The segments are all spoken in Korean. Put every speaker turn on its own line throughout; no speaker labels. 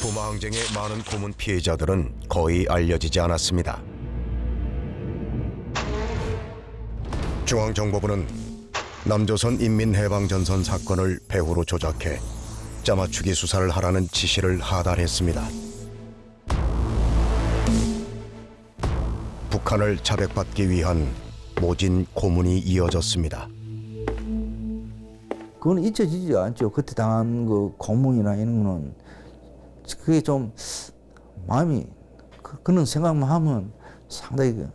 부마항쟁의 많은 고문 피해자들은 거의 알려지지 않았습니다. 중앙정보부는 남조선 인민해방전선 사건을 배후로 조작해 짜맞추기 수사를 하라는 지시를 하달했습니다. 북한을 자백받기 위한 모진 고문이 이어졌습니다.
그건 잊혀지지 않죠. 그때 당한 그 고문이나 이런 거는 그게 좀 마음이 그런 생각만 하면 상당히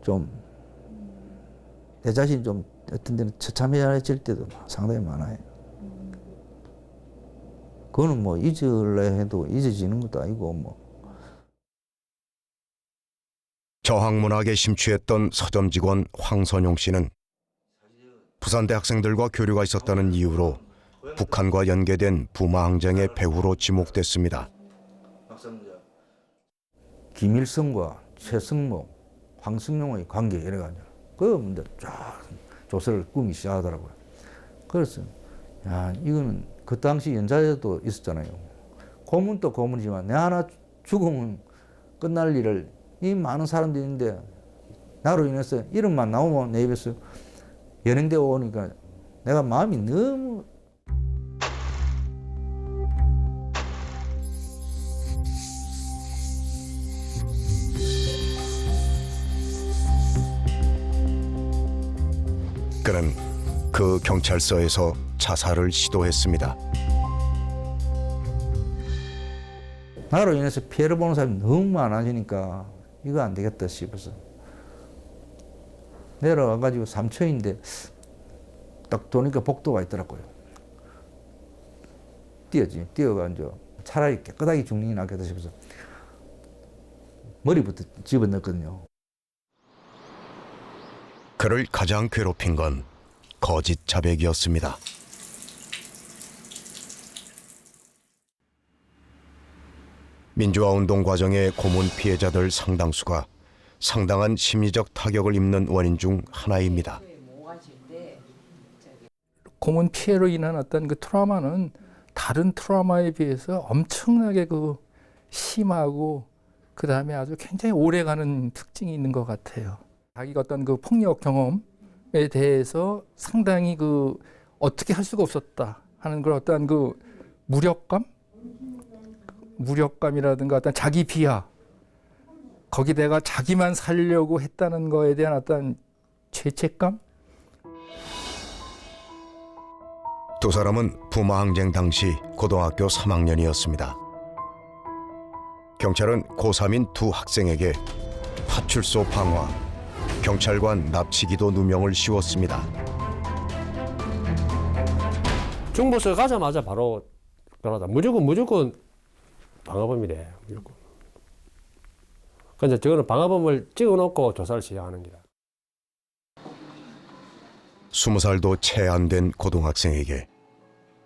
좀 내 자신이 좀 어떤 데는 처참해질 때도 상당히 많아요. 그거는 뭐 잊으려 해도 잊어지는 것도 아니고 뭐.
저항문학에 심취했던 서점 직원 황선용 씨는 부산대 학생들과 교류가 있었다는 이유로 북한과 연계된 부마항쟁의 배후로 지목됐습니다.
김일성과 최승목, 황승용의 관계 이래가지고 그 문제 쫙 조사를 꾸미기 시작하더라고요. 그래서 야 이거는 그 당시 연좌제도 있었잖아요. 고문도 고문이지만 내 하나 죽으면 끝날 일을 이 많은 사람들이 있는데 나로 인해서 이름만 나오면 내 입에서 연행되어 오니까 내가 마음이 너무
그는 그 경찰서에서 자살을 시도했습니다.
나로 인해서 피해를 보는 사람이 너무 많아지니까 이거 안 되겠다 싶어서 내려와가지고 삼천인데 딱 도니까 복도가 있더라고요. 뛰어가지고 차라리 깨끗하게 죽는 게 낫겠다 싶어서 머리부터 집어넣었거든요.
그를 가장 괴롭힌 건 거짓 자백이었습니다. 민주화운동 과정의 고문 피해자들 상당수가 상당한 심리적 타격을 입는 원인 중 하나입니다.
고문 피해로 인한 어떤 그 트라우마는 다른 트라우마에 비해서 엄청나게 그 심하고 그 다음에 아주 굉장히 오래가는 특징이 있는 것 같아요. 자기가 어떤 그 폭력 경험에 대해서 상당히 그 어떻게 할 수가 없었다 하는 그런 어떤 그 무력감이라든가 어떤 자기 비하, 거기다가 자기만 살려고 했다는 거에 대한 어떤 죄책감?
두 사람은 부마항쟁 당시 고등학교 3학년이었습니다. 경찰은 고3인 두 학생에게 파출소 방화, 경찰관 납치기도 누명을 씌웠습니다.
중부서 가자마자 바로 변하다. 무조건 방화범이래. 무조건. 그런데 저거는 방화범을 찍어놓고 조사를 시작하는 거다.
20살도 채 안 된 고등학생에게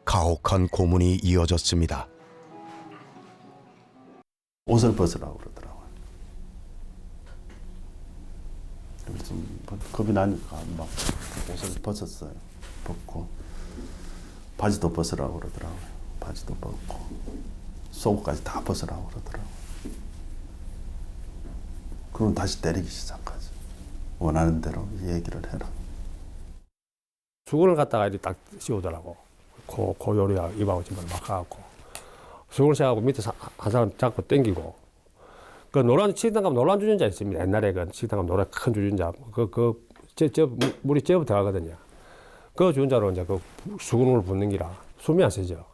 가혹한 고문이 이어졌습니다.
옷을 벗으라고 그러더라고요. 그래서 겁이 나니까 막 옷을 벗었어요. 벗고 바지도 벗으라고 그러더라고요. 바지도 벗고 속옷까지 다 벗으라고 그러더라고요. 그럼 다시 때리기 시작하죠. 원하는 대로 얘기를 해라.
수건을 갖다가 이렇게 딱 씌우더라고. 코 요리와 입하고 지금 막 하고. 수건을 씌우고 밑에 한 사람 잡고 당기고. 그 노란 식당 가면 노란 주전자 있습니다. 옛날에 그 식당 가면 노란 큰 주전자. 물이 째어 들어가거든요. 그 주전자로 이제 그 수건을 붓는 기라 숨이 안 쉬죠.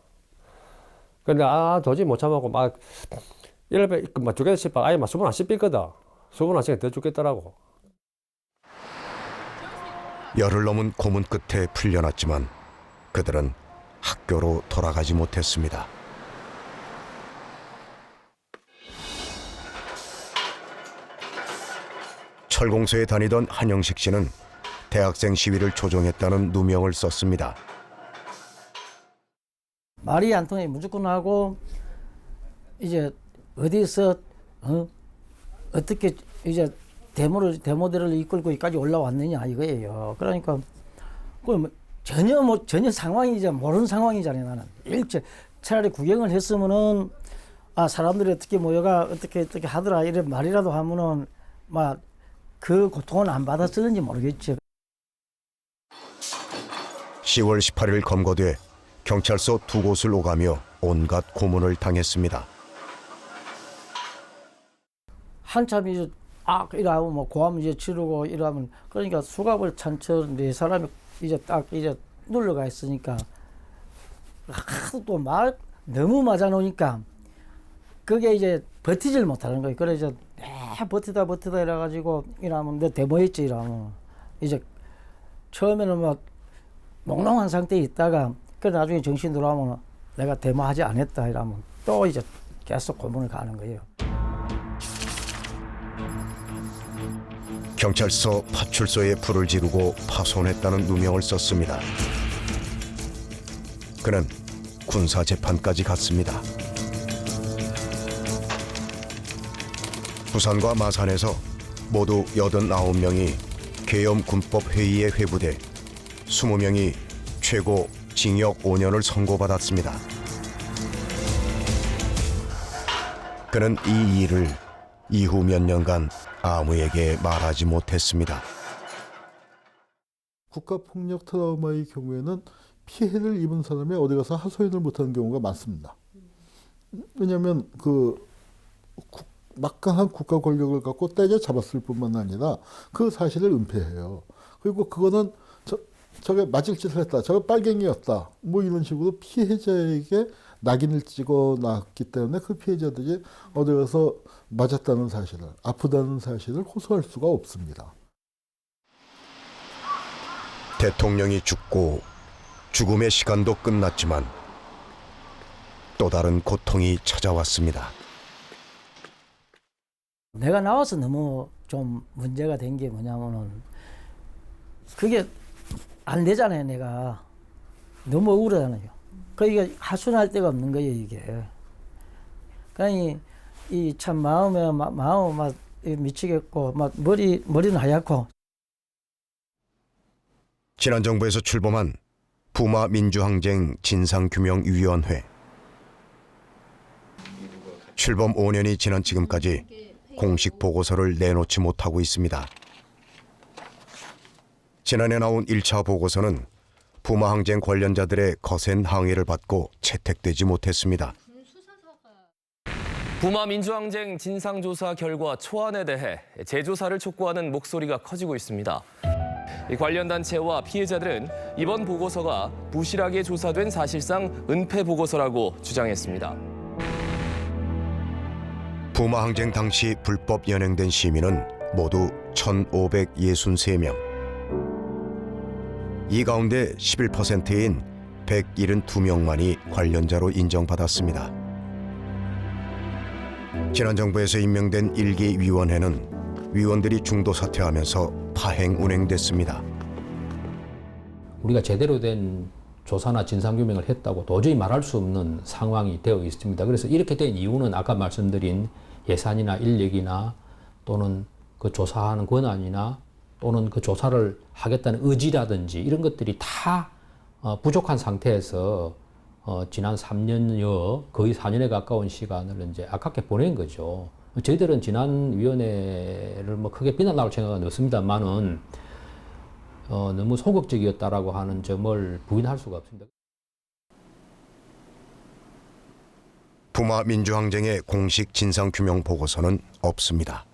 근데 도저히 못 참고 막 이럴 막 죽겠다 싶어. 아예 막 수분 안 씹히거든. 수분 안 씹히니까 더 죽겠더라고.
열흘 넘은 고문 끝에 풀려났지만 그들은 학교로 돌아가지 못했습니다. 철공소에 다니던 한영식 씨는 대학생 시위를 조종했다는 누명을 썼습니다.
말이 안 통해 무조건 하고 이제 어디서 어떻게 이제 데모대를 이끌고 여기까지 올라왔느냐 이거예요. 그러니까 전혀 상황이 이제 모르는 상황이잖아요. 나는 차라리 구경을 했으면은 아 사람들이 어떻게 모여가 어떻게 하더라 이런 말이라도 하면은 막 그 고통은 안 받았을는지 모르겠죠.
10월 18일 검거돼 경찰서 두 곳을 오가며 온갖 고문을 당했습니다.
한참 이제 이러면 뭐 고함 이제 지르고 이러면 그러니까 수갑을 찬처럼 네 사람이 이제 딱 이제 눌러가 있으니까 하도 또 말 너무 맞아 놓으니까 그게 이제 버티질 못하는 거예요. 그래서 버티다 이래가지고 이러면 너 데모했지 이러면 이제 처음에는 막 몽롱한 상태에 있다가 그 나중에 정신 돌아오면 내가 데모하지 않았다 이러면 또 이제 계속 고문을 가는 거예요.
경찰서 파출소에 불을 지르고 파손했다는 누명을 썼습니다. 그는 군사 재판까지 갔습니다. 부산과 마산에서 모두 89명이 계엄군법 회의에 회부돼 20명이 최고 징역 5년을 선고받았습니다. 그는 이 일을 이후 몇 년간 아무에게 말하지 못했습니다.
국가폭력 트라우마의 경우에는 피해를 입은 사람이 어디 가서 하소연을 못하는 경우가 많습니다. 왜냐하면 막강한 국가 권력을 갖고 때려잡았을 뿐만 아니라 그 사실을 은폐해요. 그리고 그거는 저게 맞을 짓을 했다, 저게 빨갱이였다, 뭐 이런 식으로 피해자에게 낙인을 찍어놨기 때문에 그 피해자들이 어디 가서 맞았다는 사실을, 아프다는 사실을 호소할 수가 없습니다.
대통령이 죽고 죽음의 시간도 끝났지만 또 다른 고통이 찾아왔습니다.
내가 나와서 너무 좀 문제가 된 게 뭐냐면은 그게 안 되잖아요. 내가 너무 억울하잖아요. 그러니까 하소연할 데가 없는 거예요 이게. 그러니 이 참 마음에 마음 막 미치겠고 막 머리는 하얗고.
지난 정부에서 출범한 부마 민주항쟁 진상규명위원회. 출범 5년이 지난 지금까지 공식 보고서를 내놓지 못하고 있습니다. 지난해 나온 1차 보고서는 부마 항쟁 관련자들의 거센 항의를 받고 채택되지 못했습니다.
부마 민주항쟁 진상조사 결과 초안에 대해 재조사를 촉구하는 목소리가 커지고 있습니다. 관련 단체와 피해자들은 이번 보고서가 부실하게 조사된 사실상 은폐 보고서라고 주장했습니다.
부마 항쟁 당시 불법 연행된 시민은 모두 1,563명. 이 가운데 11%인 172명만이 관련자로 인정받았습니다. 지난 정부에서 임명된 1기 위원회는 위원들이 중도 사퇴하면서 파행 운행됐습니다.
우리가 제대로 된 조사나 진상규명을 했다고 도저히 말할 수 없는 상황이 되어 있습니다. 그래서 이렇게 된 이유는 아까 말씀드린 예산이나 인력이나 또는 그 조사하는 권한이나 또는 그 조사를 하겠다는 의지라든지 이런 것들이 다 부족한 상태에서 지난 3년여 거의 4년에 가까운 시간을 이제 아깝게 보낸 거죠. 저희들은 지난 위원회를 뭐 크게 비난할 생각은 없습니다만은 너무 소극적이었다라고 하는 점을 부인할 수가 없습니다.
부마 민주항쟁의 공식 진상규명 보고서는 없습니다.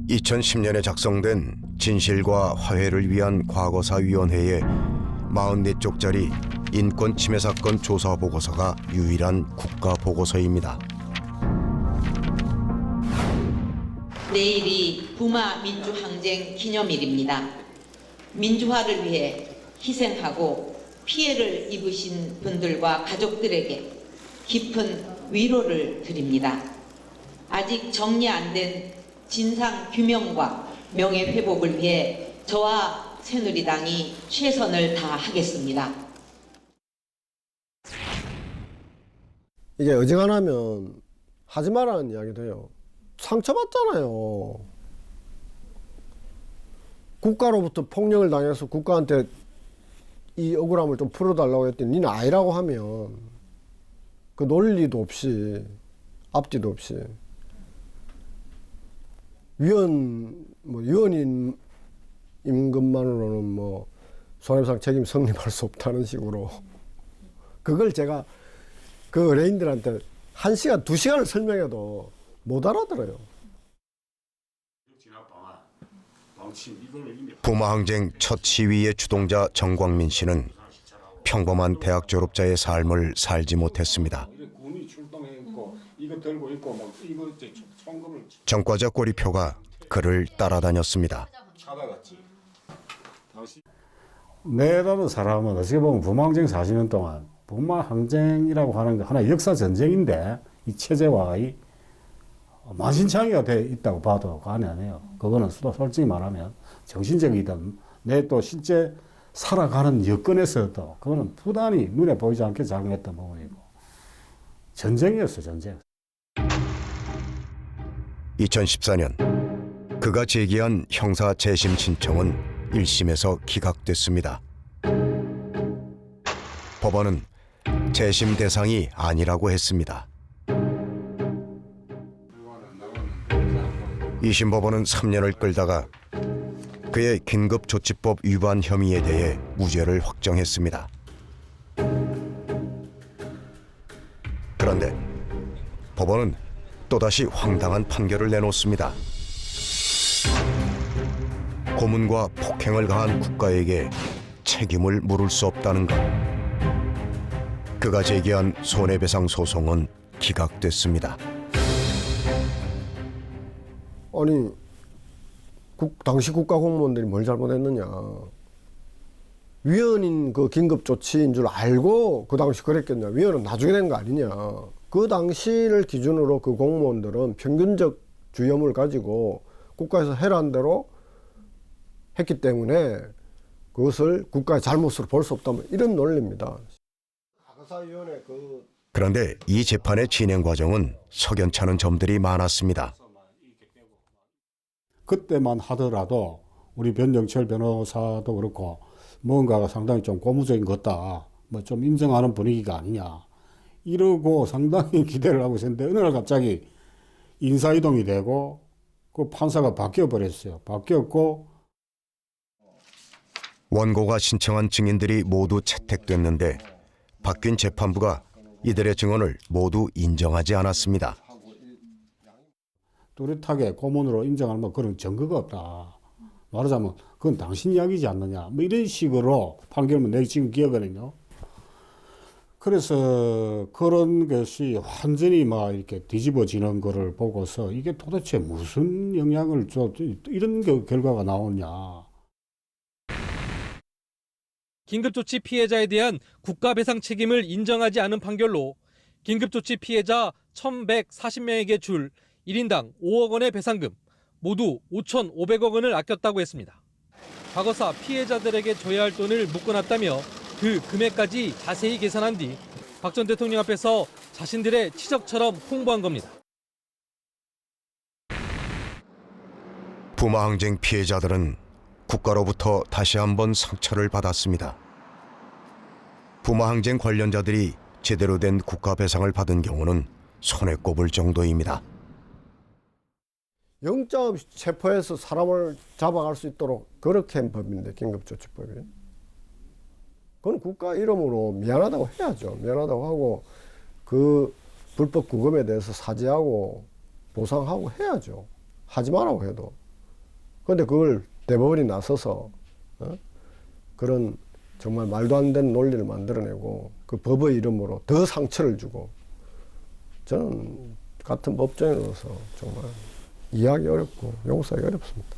2010년에 작성된 진실과 화해를 위한 과거사위원회의 44쪽짜리 인권 침해 사건 조사 보고서가 유일한 국가 보고서입니다.
내일이 부마 민주항쟁 기념일입니다. 민주화를 위해 희생하고 피해를 입으신 분들과 가족들에게 깊은 위로를 드립니다. 아직 정리 안 된 진상 규명과 명예 회복을 위해 저와 새누리당이 최선을 다하겠습니다.
이게 어지간하면 하지 말라는 이야기도 해요. 상처받잖아요. 국가로부터 폭력을 당해서 국가한테 이 억울함을 좀 풀어달라고 했더니 니는 아니라고 하면 그 논리도 없이 앞뒤도 없이 위헌인 것만으로는 뭐 손해배상 책임 성립할 수 없다는 식으로 그걸 제가 그 의뢰인들한테 1시간, 2시간을 설명해도 못 알아들어요.
부마항쟁 첫 시위의 주동자 정광민 씨는 평범한 대학 졸업자의 삶을 살지 못했습니다. 정과자 꼬리표가 그를 따라다녔습니다.
내라는 사람은 어떻게 보면 부마항쟁 40년 동안 부마항쟁이라고 하는 게 하나의 역사 전쟁인데 이 체제와 이 만신창이가 돼 있다고 봐도 과언이 아니에요. 그거는 솔직히 말하면 정신적이든 내 또 실제 살아가는 여건에서도 그거는 부단히 눈에 보이지 않게 작용했던 부분이고 전쟁이었어요, 전쟁.
2014년 그가 제기한 형사 재심 신청은 1심에서 기각됐습니다. 법원은 재심 대상이 아니라고 했습니다. 2심 법원은 3년을 끌다가 그의 긴급조치법 위반 혐의에 대해 무죄를 확정했습니다. 그런데 법원은 또다시 황당한 판결을 내놓습니다. 고문과 폭행을 가한 국가에게 책임을 물을 수 없다는 것. 그가 제기한 손해배상 소송은 기각됐습니다.
아니 당시 국가공무원들이 뭘 잘못했느냐. 위헌인 그 긴급조치인 줄 알고 그 당시 그랬겠냐. 위헌은 나중에 된 거 아니냐. 그 당시를 기준으로 그 공무원들은 평균적 주염을 가지고 국가에서 해라는 대로 했기 때문에 그것을 국가의 잘못으로 볼 수 없다. 이런 논리입니다.
그런데 이 재판의 진행 과정은 석연찮은 점들이 많았습니다.
그때만 하더라도 우리 변정철 변호사도 그렇고 뭔가가 상당히 좀 고무적인 것 같다. 뭐 좀 인정하는 분위기가 아니냐. 이러고 상당히 기대를 하고 있었는데 어느 날 갑자기 인사이동이 되고 그 판사가 바뀌어 버렸어요. 바뀌었고
원고가 신청한 증인들이 모두 채택됐는데 바뀐 재판부가 이들의 증언을 모두 인정하지 않았습니다.
뚜렷하게 고문으로 인정할 뭐 그런 증거가 없다. 말하자면 그건 당신 이야기지 않느냐. 뭐 이런 식으로 판결문 내가 지금 기억하거든요. 그래서 그런 것이 완전히 막 이렇게 뒤집어지는 거를 보고서 이게 도대체 무슨 영향을 줘 이런 결과가 나오냐.
긴급조치 피해자에 대한 국가배상 책임을 인정하지 않은 판결로 긴급조치 피해자 1,140명에게 줄 1인당 5억 원의 배상금, 모두 5,500억 원을 아꼈다고 했습니다. 과거사 피해자들에게 줘야 할 돈을 묶어놨다며 그 금액까지 자세히 계산한 뒤 박 전 대통령 앞에서 자신들의 치적처럼 홍보한 겁니다.
부마항쟁 피해자들은 국가로부터 다시 한번 상처를 받았습니다. 부마항쟁 관련자들이 제대로 된 국가 배상을 받은 경우는 손에 꼽을 정도입니다.
영장 없이 체포해서 사람을 잡아갈 수 있도록 그렇게 한 법인데 긴급조치법이. 그건 국가 이름으로 미안하다고 해야죠. 미안하다고 하고 그 불법 구금에 대해서 사죄하고 보상하고 해야죠. 하지 말라고 해도. 그런데 그걸 대법원이 나서서 그런 정말 말도 안 되는 논리를 만들어내고 그 법의 이름으로 더 상처를 주고 저는 같은 법조인으로서 정말 이해하기 어렵고 용서하기 어렵습니다.